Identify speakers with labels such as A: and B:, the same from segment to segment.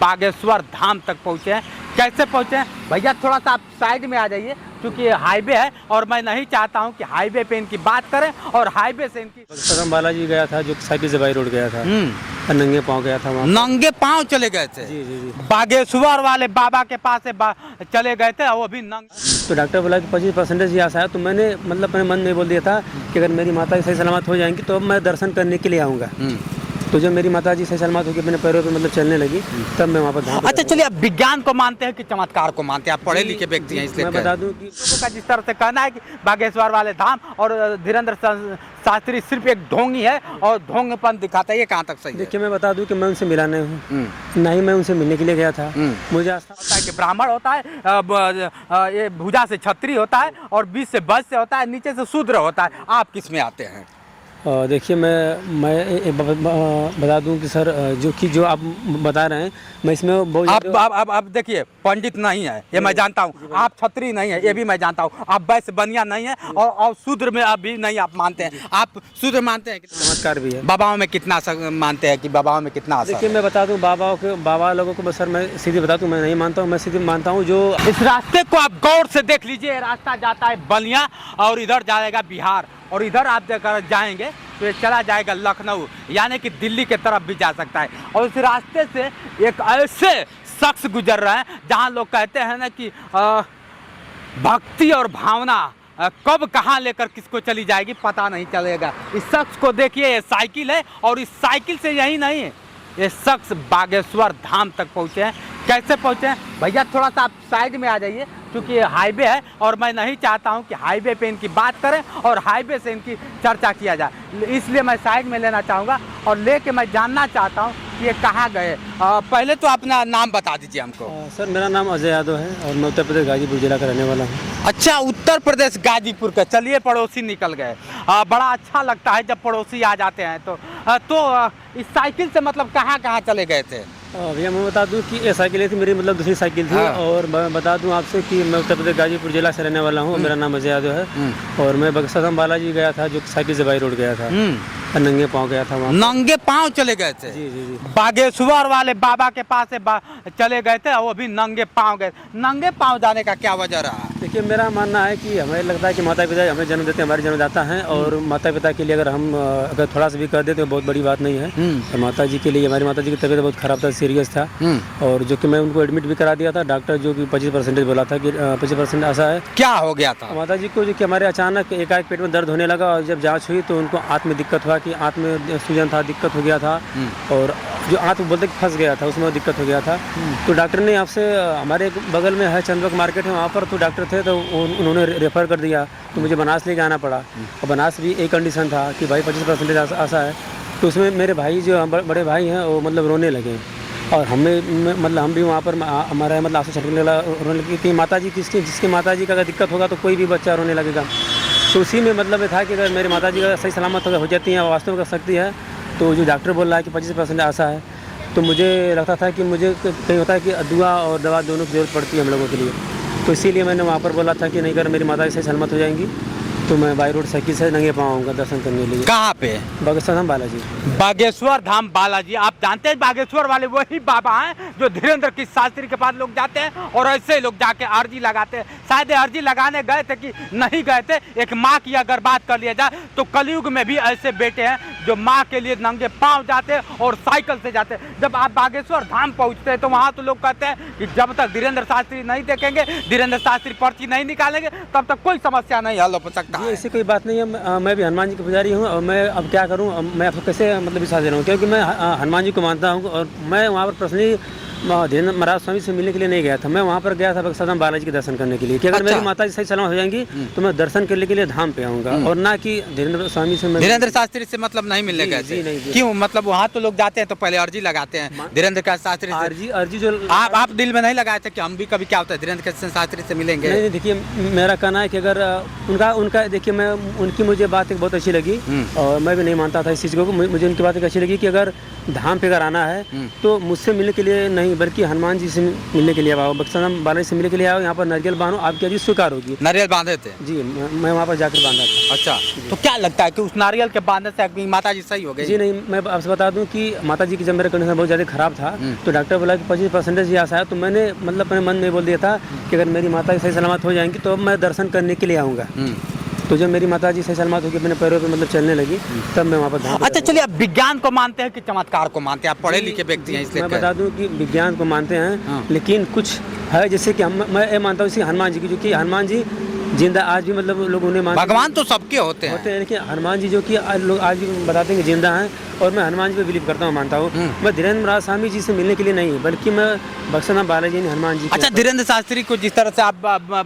A: बागेश्वर धाम तक पहुँचे हैं। कैसे पहुँचे हैं भैया, थोड़ा सा आप साइड में आ जाइए क्योंकि हाईवे है और मैं नहीं चाहता हूं कि हाईवे पे इनकी बात करें और हाईवे से इनकी।
B: सदम बालाजी गया था जो साइकिल से बाई रोड गया था, नंगे पाँव गया था वहाँ।
A: नंगे पाँव चले गए थे?
B: जी जी जी।
A: बागेश्वर वाले बाबा के पास से चले गए थे, वो भी
B: तो डॉक्टर बोला कि 25% ही आशा है। तो मैंने मतलब अपने मन में बोल दिया था कि अगर मेरी माता सही सलामत हो जाएंगी तो मैं दर्शन करने के लिए आऊँगा। तो जब मेरी माता जी सही सलामत होकर अपने पैरों पे मतलब चलने लगी तब मैं वहाँ पर।
A: अच्छा चलिए, आप विज्ञान को मानते हैं कि चमत्कार को मानते हैं? आप पढ़े लिखे व्यक्ति हैं इसलिए
B: मैं बता दूं कि
A: का जिस तरह से कहना है कि बागेश्वर वाले धाम और धीरेन्द्र शास्त्री सिर्फ एक ढोंगी है और ढोंगपन दिखाता है, ये कहाँ तक सही है?
B: देखिए मैं बता दूं कि मैं उनसे मिला नहीं हूँ, ना ही मैं उनसे मिलने के लिए गया था। मुझे आस्था
A: होता है कि ब्राह्मण होता है, ये भुजा से छत्री होता है और बीच से बस से होता है, नीचे से शूद्र होता है। आप किस में आते हैं?
B: देखिए मैं बता दूं कि सर जो आप बता रहे हैं मैं इसमें बहुत
A: आप देखिए, पंडित नहीं है ये मैं जानता हूँ, आप छत्री नहीं है ये भी मैं जानता हूँ, आप वैश्य बनिया नहीं है और शूद्र में अभी नहीं आप मानते हैं। आप शूद्र मानते हैं?
B: चमत्कार भी है।
A: बाबाओं में कितना मानते हैं कि बाबाओं में कितना?
B: देखिए मैं बता दूं बाबा लोगों को बस सर मैं सीधे बता दूं, मैं नहीं मानता हूँ। मैं सीधे मानता हूँ जो
A: इस रास्ते को आप गौर से देख लीजिए। रास्ता जाता है बलिया और इधर जाएगा बिहार और इधर आप जाएंगे तो ये चला जाएगा लखनऊ, यानी कि दिल्ली के तरफ भी जा सकता है। और इस रास्ते से एक ऐसे शख्स गुजर रहे हैं जहां लोग कहते हैं ना कि भक्ति और भावना कब कहां लेकर किसको चली जाएगी पता नहीं चलेगा। इस शख्स को देखिए, ये साइकिल है और इस साइकिल से यही नहीं है, ये शख्स बागेश्वर धाम तक पहुँचे हैं। कैसे पहुँचे हैं भैया, थोड़ा सा आप साइड में आ जाइए क्योंकि हाईवे है और मैं नहीं चाहता हूं कि हाईवे पे इनकी बात करें और हाईवे से इनकी चर्चा किया जाए, इसलिए मैं साइड में लेना चाहूँगा और लेके मैं जानना चाहता हूं कि ये कहाँ गए। पहले तो अपना नाम बता दीजिए हमको।
B: सर मेरा नाम अजय यादव है और मैं उत्तर प्रदेश गाजीपुर जिला का रहने वाला हूँ।
A: अच्छा, उत्तर प्रदेश गाजीपुर का। चलिए, पड़ोसी निकल गए। बड़ा अच्छा लगता है जब पड़ोसी आ जाते हैं। तो इस साइकिल से मतलब कहाँ कहाँ चले गए थे?
B: भैया मैं बता दूं कि ये साइकिल थी मेरी मतलब दूसरी साइकिल थी। और मैं बता दूं आपसे कि मैं उत्तर प्रदेश गाजीपुर जिला से रहने वाला हूं। मेरा नाम अजय यादव है और मैं सदम बालाजी गया था जो साइकिल से बाई रोड गया था, नंगे पाँव गया था वहाँ।
A: नंगे पाँव चले गए थे?
B: जी जी जी।
A: बागेश्वर वाले बाबा के पास से चले गए थे, वो भी नंगे पाँव गए। नंगे पाँव जाने का क्या वजह रहा?
B: देखिए मेरा मानना है कि हमें लगता है कि माता पिता हमें जन्म देते हैं, हमारे जन्मदाता हैं और माता पिता के लिए अगर हम थोड़ा सा भी कर देते तो बहुत बड़ी बात नहीं है। तो माता जी के लिए, हमारी माता जी की तबीयत बहुत खराब था, सीरियस था और जो कि मैं उनको एडमिट भी करा दिया था। डॉक्टर जो कि 25% बोला था कि 25% ऐसा है।
A: क्या हो गया था
B: माता जी को? जो कि हमारे अचानक एकाएक पेट में दर्द होने लगा और जब जाँच हुई तो उनको आंत में दिक्कत हुआ कि आंत में सूजन था, दिक्कत हो गया था और जो आंत बोलते फंस गया था उसमें दिक्कत हो गया था। तो डॉक्टर ने आपसे हमारे बगल में है चंदवक मार्केट है, वहाँ पर तो डॉक्टर थे तो उन्होंने रेफ़र कर दिया। तो मुझे बनास लेके आना पड़ा और बनास भी एक कंडीशन था कि भाई 25% आशा है। तो उसमें मेरे भाई जो बड़े भाई हैं वो मतलब रोने लगे और हमें मतलब हम भी वहाँ पर हमारा मतलब आंसू छटकने लगा, रोने लगे कि माता जी जिसकी माता जी का अगर दिक्कत होगा तो कोई भी बच्चा रोने लगेगा। तो उसी में मतलब ये था कि अगर मेरी माता जी का सही सलामत हो जाती हैं, वास्तव में कर सकती है, तो जो डॉक्टर बोल रहा है कि 25% आशा है, तो मुझे लगता था कि मुझे कहीं होता है कि दुआ और दवा दोनों की ज़रूरत पड़ती है हम लोगों के लिए। तो इसीलिए मैंने वहाँ पर बोला था कि नहीं, अगर मेरी माता सही सलामत हो जाएंगी तो मैं बाई रोड साइकिल से नंगे पाँव आऊँगा दर्शन करने के लिए।
A: कहाँ पे?
B: बागेश्वर धाम बालाजी।
A: बागेश्वर धाम बालाजी। आप जानते हैं बागेश्वर वाले वही बाबा हैं जो धीरेन्द्र की शास्त्री के पास लोग जाते हैं और ऐसे ही लोग जाके अर्जी लगाते हैं। शायद अर्जी लगाने गए थे कि नहीं गए थे। एक माँ की अगर बात कर लिया जाए तो कलयुग में भी ऐसे बेटे हैं जो माँ के लिए नंगे पाँव जाते हैं और साइकिल से जाते हैं। जब आप बागेश्वर धाम पहुँचते हैं तो वहाँ तो लोग कहते हैं कि जब तक धीरेन्द्र शास्त्री नहीं देखेंगे, धीरेन्द्र शास्त्री पर्ची नहीं निकालेंगे, तब तक कोई समस्या नहीं हल हो सकता।
B: ऐसी कोई बात नहीं है। मैं भी हनुमान जी की पुजारी हूँ और मैं अब क्या करूँ, मैं आपको कैसे मतलब विश्वास दे रहा हूँ, क्योंकि मैं हनुमान जी को मानता हूँ और मैं वहाँ पर पर्सनली धीरेन्द्र महाराज स्वामी से मिलने के लिए नहीं गया था। मैं वहाँ पर गया था सदम बालाजी के दर्शन करने के लिए कि अगर मेरी माता जी सही सलामत हो जाएंगी तो मैं दर्शन करने के लिए धाम पे आऊँगा और ना कि धीरेन्द्र स्वामी से।
A: धीरेन्द्र शास्त्री से मतलब नहीं मिलने गए थे? क्यों? मतलब वहाँ तो लोग जाते हैं तो पहले अर्जी लगाते हैं धीरेन्द्र का शास्त्री से।
B: अर्जी जो
A: आप दिल में नहीं लगाए थे कि हम भी कभी क्या होता है धीरेन्द्र के शास्त्री से मिलेंगे?
B: नहीं, देखिए मेरा कहना है कि अगर उनका देखिए मैं उनकी मुझे बात बहुत अच्छी लगी और मैं भी नहीं मानता था इस चीज़ को। मुझे उनकी बात अच्छी लगी कि अगर धाम पे अगर आना है तो मुझसे मिलने के लिए नहीं नहीं, बल्कि हनुमान जी से मिलने के लिए आया हूँ, बक्सर बालाजी से मिलने के लिए आया हूँ। यहाँ पर नारियल बांधो, आपकी अर्जी स्वीकार होगी।
A: नारियल बांधे थे?
B: जी, मैं वहाँ पर जाकर बांधा था।
A: अच्छा, तो क्या लगता है कि उस नारियल के बांधने से आपकी माता जी सही हो गई?
B: जी नहीं, मैं आपसे बता दूं कि माता जी की जब मेरा कंडीशन बहुत ज़्यादा ख़राब था, तो डॉक्टर बोला कि 25% ही आशा है। तो मैंने मतलब अपने मन में बोल दिया था कि अगर मेरी माता जी सही सलामत हो जाएंगी तो मैं दर्शन करने के लिए आऊँगा। तो जब मेरी माता जी सही सलामत होकर अपने पैरों पे मतलब चलने लगी, तब मैं वहाँ पर धाम।
A: अच्छा चलिए, आप विज्ञान को मानते हैं कि चमत्कार को मानते हैं? आप पढ़े लिखे व्यक्ति हैं इसलिए
B: मैं बता दूं कि विज्ञान को मानते हैं, लेकिन कुछ है जैसे कि मैं ये मानता हूँ जैसे हनुमान जी की, जो कि हनुमान जी जिंदा आज भी मतलब लोग उन्हें मानते हैं।
A: भगवान तो सबके होते हैं,
B: लेकिन हनुमान जी जो कि लोग आज भी बताते हैं कि जिंदा हैं, और मैं हनुमान जी पे बिलीव करता हूँ, मानता हूँ। मैं धीरेन्द्र महाराज स्वामी जी से मिलने के लिए नहीं, बल्कि मैं बक्सर बालाजी ने हनुमान जी।
A: अच्छा, धीरेन्द्र शास्त्री को जिस तरह से आप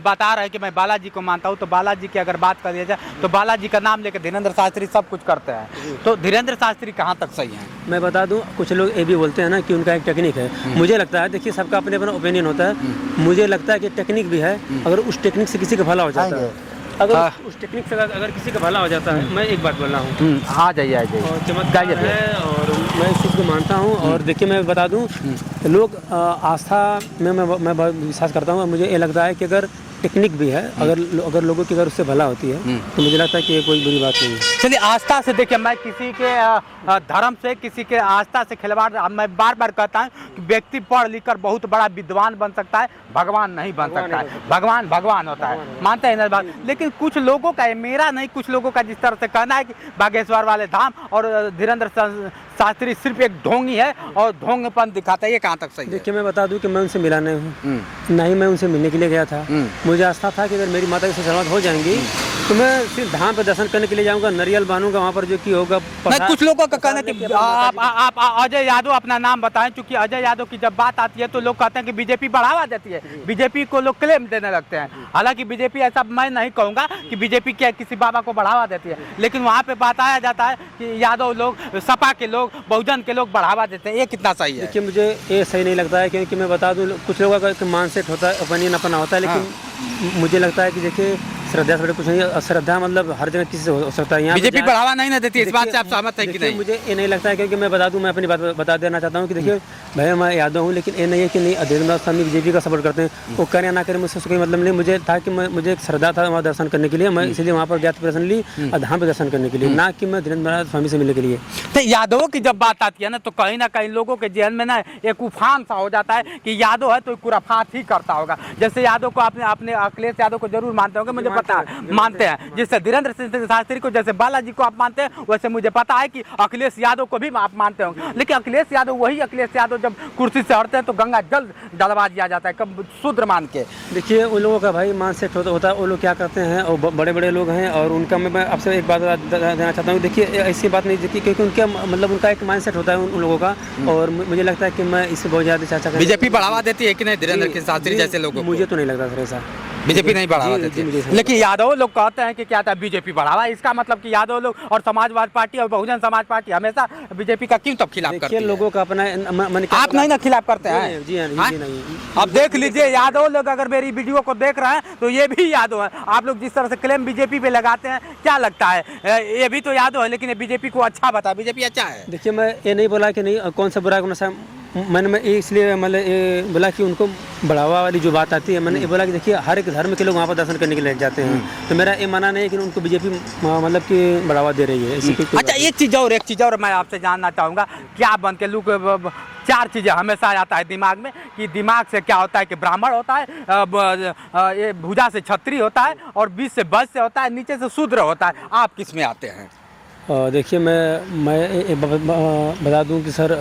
A: बता रहे हैं कि मैं बालाजी को मानता हूँ, तो बालाजी की अगर बात कर लिया जाए तो बालाजी का नाम लेकर धीरेन्द्र शास्त्री सब कुछ करते हैं, तो धीरेन्द्र शास्त्री कहाँ तक सही है?
B: मैं बता दूं, कुछ लोग ये भी बोलते हैं ना कि उनका एक टेक्निक है। मुझे लगता है, देखिए सबका अपने अपना ओपिनियन होता है, मुझे लगता है कि टेक्निक भी है। अगर उस टेक्निक से किसी का भला हो जाता है, अगर उस टेक्निक से अगर किसी का भला हो जाता है, मैं एक बात बोल रहा हूँ,
A: आ जाइए आ जाइए,
B: और चमत्कार है, और मैं इस चीज़ को मानता हूँ। और देखिए मैं बता दूँ, लोग आस्था में मैं बहुत विश्वास करता हूँ, और मुझे ये लगता है कि अगर टेक्निक भी है, अगर लोगों की अगर उससे भला होती है, तो मुझे लगता है कि ये कोई बुरी बात नहीं है।
A: चलिए, आस्था से देखिए, मैं किसी के धर्म से, किसी के आस्था से खिलवाड़, मैं बार बार कहता हूँ कि व्यक्ति पढ़ लिख कर बहुत बड़ा विद्वान बन सकता है, भगवान नहीं बन सकता है। भगवान भगवान होता है, मानते हैं ना बात। लेकिन कुछ लोगों का, मेरा नहीं, कुछ लोगों का जिस तरह से कहना है कि बागेश्वर वाले धाम और धीरेन्द्र शास्त्री सिर्फ एक ढोंगी है और ढोंगपन दिखाता है, ये कहाँ तक सही है?
B: देखिए मैं बता दूं कि मैं उनसे मिला नहीं हूँ, ना ही मैं उनसे मिलने के लिए गया था। मुझे आस्था था कि अगर मेरी माता की सलामत हो जाएंगी तो मैं सिर्फ धाम पे दर्शन करने के लिए जाऊंगा, नारियल बांधूंगा वहाँ पर, जो कि होगा।
A: नहीं, कुछ लोगों का कहना है कि आप अजय यादव अपना नाम बताएं, क्योंकि अजय यादव की जब बात आती है तो लोग कहते हैं कि बीजेपी बढ़ावा देती है, बीजेपी को लोग क्लेम देने लगते हैं। हालांकि बीजेपी, ऐसा मैं नहीं कहूँगा कि बीजेपी क्या किसी बाबा को बढ़ावा देती है, लेकिन वहाँ पे बताया जाता है कि यादव लोग, सपा के लोग, बहुजन के लोग बढ़ावा देते हैं। ये कितना सही है?
B: देखिए मुझे ये सही नहीं लगता है, क्योंकि मैं बता दूं, कुछ लोगों का मानसेट होता है, ओपिनियन अपना होता है, लेकिन मुझे लगता है कि देखिए श्रद्धा से कुछ नहीं, श्रद्धा मतलब हर जगह किसी से हो सकता है। यहाँ
A: बीजेपी बढ़ावा नहीं ना देती, इस बात से आप सहमत हैं कि नहीं?
B: मुझे ये नहीं लगता है, क्योंकि मैं बता दूं, मैं अपनी बात बता देना चाहता हूँ कि देखिए भाई मैं यादव हूँ, लेकिन ये नहीं है कि नहीं धीरेन्द्र स्वामी बीजेपी का सपोर्ट करते हैं। वो करें ना करें मुझसे कोई मतलब नहीं। मुझे था कि मुझे एक श्रद्धा था वहाँ दर्शन करने के लिए, मैं इसलिए वहाँ पर गया दर्शन ली और धाम पे दर्शन करने के लिए, ना कि मैं धीरेन्द्र स्वामी से मिलने के लिए।
A: तो यादवों की जब बात आती है ना, तो कहीं ना कहीं लोगों के जहन में ना एक उफान सा हो जाता है कि यादव है तो कुराफात ही करता होगा। जैसे यादव को आपने अखिलेश यादव को जरूर मानते होंगे, मुझे पता है मानते हैं। जिससे धीरेन्द्र शास्त्री को, जैसे बालाजी को आप मानते हैं, वैसे मुझे पता है कि अखिलेश यादव को भी आप मानते होंगे। लेकिन अखिलेश यादव, वही अखिलेश यादव जब कुर्सी से हटते हैं तो गंगा जल डलवा दिया जाता है, कब शूद्र मान के।
B: देखिए उन लोगों का भाई माइंड सेट होता है, वो लोग क्या करते हैं, और बड़े बड़े लोग हैं, और उनका मैं आपसे एक बात देना चाहता हूँ। देखिए ऐसी बात नहीं, देखिए क्योंकि उनका मतलब उनका एक माइंड सेट होता है उन लोगों का, और मुझे लगता है कि मैं इससे बहुत ज़्यादा चर्चा।
A: बीजेपी बढ़ावा देती है कि नहीं धीरेन्द्र शास्त्री जैसे लोगों को?
B: मुझे तो नहीं लगता सर ऐसा,
A: बीजेपी नहीं बढ़ावा देती है। लेकिन यादव लोग कहते हैं कि क्या था, बीजेपी बढ़ावा। इसका मतलब कि यादव लोग और समाजवादी पार्टी और बहुजन समाज पार्टी हमेशा बीजेपी का क्यों तब खिलाफ करती है?
B: लोगों का अपना मन, आप
A: नहीं ना खिलाफ करते हैं?
B: जी नहीं।
A: अब देख लीजिए, यादव लोग अगर मेरी वीडियो को देख रहे हैं तो ये भी यादव है। आप लोग जिस तरह से क्लेम बीजेपी पे लगाते हैं, क्या लगता है ये भी तो यादव है, लेकिन ये बीजेपी को अच्छा बता, बीजेपी अच्छा है।
B: देखिए मैं ये नहीं बोला कि नहीं कौन सा बुरा, कौन सा, मैं इसलिए मतलब ये बोला कि उनको बढ़ावा वाली जो बात आती है, मैंने ये बोला कि देखिए हर एक धर्म के लोग वहाँ पर दर्शन करने के लिए जाते हैं, तो मेरा ये मानना नहीं है कि उनको बीजेपी मतलब कि बढ़ावा दे रही है।
A: अच्छा, एक चीज़ और मैं आपसे जानना चाहूँगा, क्या बन के लोग 4 चीज़ें हमेशा आता है दिमाग में, कि दिमाग से क्या होता है कि ब्राह्मण होता है, ये भुजा से क्षत्रिय होता है, और बीच से वैश्य से होता है, नीचे से शूद्र होता है। आप किस में आते हैं?
B: देखिए मैं बता दूं कि सर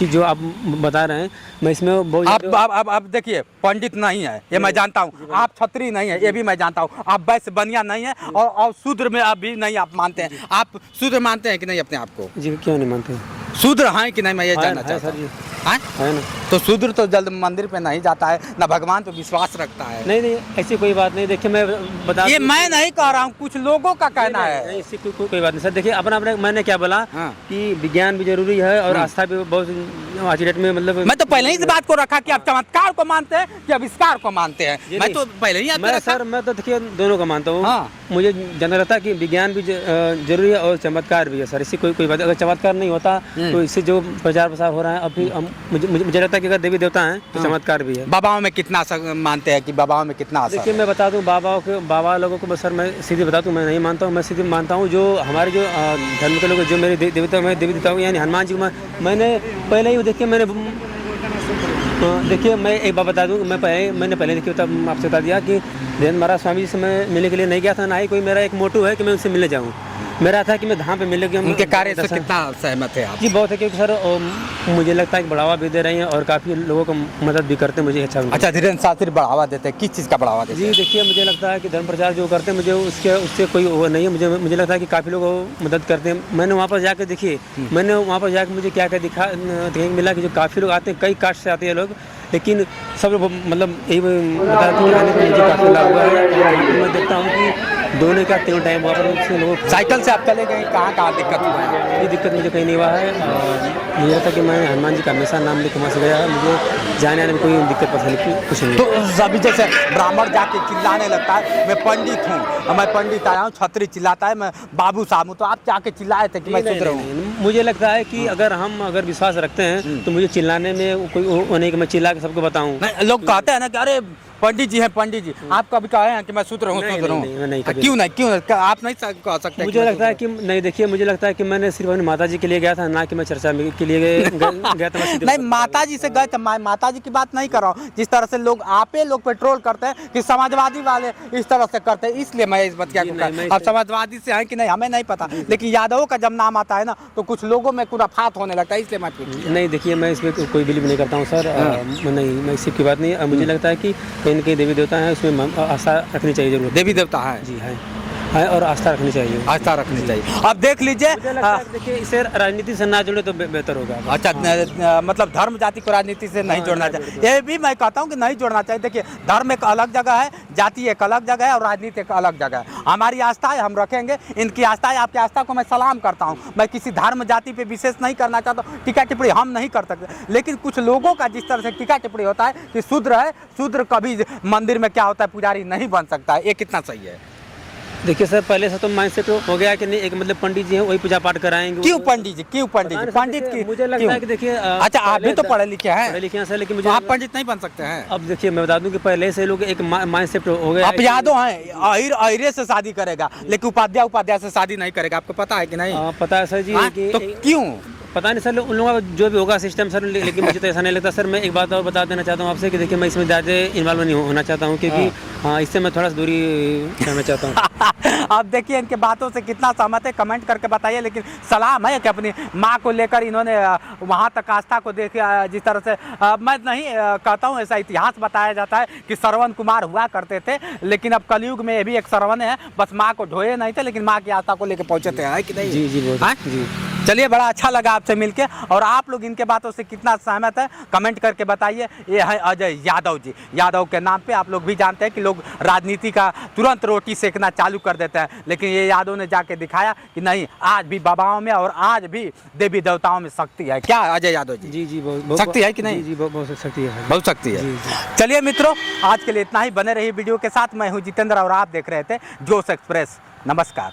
B: जो आप बता रहे हैं, मैं इसमें बहुत
A: आप देखिए, पंडित नहीं है ये मैं जानता हूँ, आप क्षत्रिय नहीं है ये भी मैं जानता हूँ, आप वैश्य बनिया नहीं है, और शूद्र में अभी नहीं आप मानते हैं। आप शूद्र मानते हैं कि नहीं अपने आप को?
B: जी क्यों नहीं मानते?
A: शूद्र हैं कि नहीं, मैं ये जानना चाहता हूँ। है ना? तो शूद्र तो जल्द मंदिर पे नहीं जाता है, ना भगवान पे विश्वास रखता है।
B: नहीं ऐसी कोई बात नहीं। देखिए मैं बता, ये
A: मैं नहीं कह रहा हूँ, कुछ लोगों का कहना है।
B: ऐसी कोई बात नहीं सर। देखिए अपना मैंने क्या बोला कि विज्ञान भी जरूरी है और आस्था भी बहुत आज डेट में, मतलब मैं
A: तो पहले ही इस बात को रखा कि आप चमत्कार को मानते हैं कि आविष्कार को मानते हैं। मैं तो पहले ही
B: मैं तो देखिए दोनों को मानता हूँ। मुझे जानना रहता है कि विज्ञान भी जरूरी है और चमत्कार भी है सर। इससे कोई बात, अगर चमत्कार नहीं होता तो इससे जो प्रचार प्रसार हो रहा है अभी मुझे लगता है कि अगर देवी देवता हैं तो चमत्कार भी है।
A: बाबाओं में कितना मानते हैं कि बाबाओं में कितना असर
B: देखिए मैं बता दूं बाबा लोगों को सर मैं सीधे बता दूं मैं नहीं मानता हूं। मैं सीधे मानता हूं जो हमारे जो धर्म के लोग जो मेरे देवी देवता हूँ यानी हनुमान जी को मैंने पहले ही देखिए मैं एक बात बता दूं मैंने पहले देखिए आपसे बता दिया कि धीरेन्द्र महाराज स्वामी जी से मैं मिलने के लिए नहीं गया था, ना ही कोई मेरा एक मोटिव है कि मैं उनसे मिलने जाऊँ। मेरा था कि मैं धाम पे मिले।
A: उनके कार्य से कितना सहमत है आप?
B: जी बहुत है, क्योंकि सर मुझे लगता है कि बढ़ावा भी दे रहे हैं और काफ़ी लोगों को मदद भी करते हैं। मुझे अच्छा
A: धीरेन्द्र शास्त्री बढ़ावा देते हैं, किस चीज़ का बढ़ावा देते हैं?
B: जी देखिए मुझे लगता है कि धर्म प्रचार जो करते हैं मुझे उससे कोई वो नहीं है। मुझे लगता है कि काफ़ी लोग मदद करते हैं। मैंने वहाँ पर जाकर देखिए मुझे क्या देखने मिला कि जो काफ़ी लोग आते हैं, कई कास्ट से आते हैं लोग, लेकिन सब लोग मतलब यही बता रहे थे कि आने पर मुझे काफ़ी लाभ हुआ है। मैं देखता हूँ कि दोनों का तीनों टाइम वहाँ पर लोग
A: साइकिल से आप चले गए, कहाँ दिक्कत हुआ है?
B: कोई दिक्कत मुझे कहीं नहीं हुआ है। मुझे लगता है कि मैं हनुमान जी का हमेशा नाम लेकर वहाँ से गया है, मुझे जाने आने में कोई दिक्कत पसंद कुछ नहीं।
A: तो अभी जैसे ब्राह्मण जाके चिल्लाने लगता है मैं पंडित हूँ, मैं पंडित आया हूँ, छतरी चिल्लाता है मैं बाबू साहब हूँ, तो आप जाके चिल्लाए थे कि मैं शूद्र हूँ?
B: मुझे लगता है कि अगर विश्वास रखते हैं तो मुझे चिल्लाने में कोई वो नहीं कि मैं चिल्ला के सबको बताऊँ।
A: लोग कहते हैं ना कि अरे पंडित जी हैं, पंडित जी आप कभी कहे हैं कि मैं शूद्र हूँ? क्यों नहीं आप नहीं कह सकते?
B: मुझे लगता है कि नहीं, देखिए मुझे लगता है कि मैंने सिर्फ अपनी माता जी के लिए गया था, ना कि मैं चर्चा के लिए गया था।
A: नहीं माता जी से गए थे, माता जी की बात नहीं कर रहा हूँ। जिस तरह से लोग पेट्रोल करते हैं कि समाजवादी वाले इस तरह से करते हैं, इसलिए मैं इस बतिया को अब समाजवादी से हैं कि नहीं हमें नहीं पता, लेकिन यादवों का जब नाम आता है ना तो कुछ लोगों में खुराफात होने लगता है, इसलिए मैं
B: नहीं। देखिए मैं इसमें कोई बिलीव नहीं करता हूँ सर। नहीं, मैं सिर्फ की बात नहीं है। मुझे लगता है कि कहीं न कहीं देवी देवता है, उसमें आस्था रखनी चाहिए। जरूर देवी देवता है जी है और आस्था रखनी चाहिए,
A: अब देख लीजिए।
B: देखिए इसे राजनीति से ना जुड़े तो बेहतर होगा।
A: अच्छा मतलब धर्म जाति को राजनीति से नहीं जोड़ना चाहिए, ये भी मैं कहता हूँ कि नहीं जोड़ना चाहिए। देखिए धर्म एक अलग जगह है, जाति एक अलग जगह है और राजनीति एक अलग जगह है। हमारी आस्था है, हम रखेंगे। इनकी आस्था है, आपकी आस्था को मैं सलाम करता हूँ। मैं किसी धर्म जाति पे विशेष नहीं करना चाहता हूँ, टीका टिप्पणी हम नहीं कर सकते। लेकिन कुछ लोगों का जिस तरह से टीका टिप्पणी होता है कि शूद्र है, शूद्र कभी मंदिर में क्या होता है पुजारी नहीं बन सकता है, ये कितना सही है?
B: देखिए सर पहले से तो माइंडसेट हो गया कि नहीं, एक मतलब पंडित जी हैं वही पूजा पाठ कराएंगे।
A: क्यों पंडित जी? पंडित की
B: मुझे लगता है कि देखिए
A: अच्छा आप भी तो पढ़े लिखे हैं
B: सर, लेकिन मुझे
A: आप पंडित नहीं बन सकते हैं।
B: अब देखिए मैं बता दूं कि पहले से लोग एक माइंडसेट हो गया।
A: आप यादव हैं, अहिरे से शादी करेगा लेकिन उपाध्याय से शादी नहीं करेगा, आपको पता है कि नहीं?
B: पता है सर जी।
A: तो क्यों
B: पता नहीं सर, उन लोगों का जो भी होगा सिस्टम सर, लेकिन मुझे तो ऐसा नहीं लगता सर। मैं एक बात और बता देना चाहता हूँ आपसे कि देखिए मैं इसमें ज़्यादा इन्वॉल्व नहीं होना चाहता हूँ, क्योंकि हाँ इससे मैं थोड़ा सा दूरी रहना चाहता हूँ।
A: आप देखिए इनके बातों से कितना सहमत है, कमेंट करके बताइए। लेकिन सलाम है कि अपनी माँ को लेकर इन्होंने वहाँ तक आस्था को देख, जिस तरह से मैं नहीं कहता हूँ, ऐसा इतिहास बताया जाता है कि श्रवण कुमार हुआ करते थे, लेकिन अब कलयुग में भी एक श्रवण है, बस माँ को ढोए नहीं थे लेकिन माँ की आस्था को लेकर पहुँचे थे, है कि नहीं?
B: जी जी जी।
A: चलिए बड़ा अच्छा लगा आपसे मिलके, और आप लोग इनके बातों से कितना सहमत है कमेंट करके बताइए। ये है अजय यादव जी। यादव के नाम पे आप लोग भी जानते हैं कि लोग राजनीति का तुरंत रोटी सेकना चालू कर देते हैं, लेकिन ये यादव ने जाके दिखाया कि नहीं, आज भी बाबाओं में और आज भी देवी देवताओं में शक्ति है। क्या अजय यादव जी?
B: जी जी बहुत
A: शक्ति है कि नहीं?
B: जी बहुत शक्ति है,
A: बहुत शक्ति है। चलिए मित्रों आज के लिए इतना ही, बने रही वीडियो के साथ। मैं हूँ जितेंद्र और आप देख रहे थे जोश एक्सप्रेस। नमस्कार।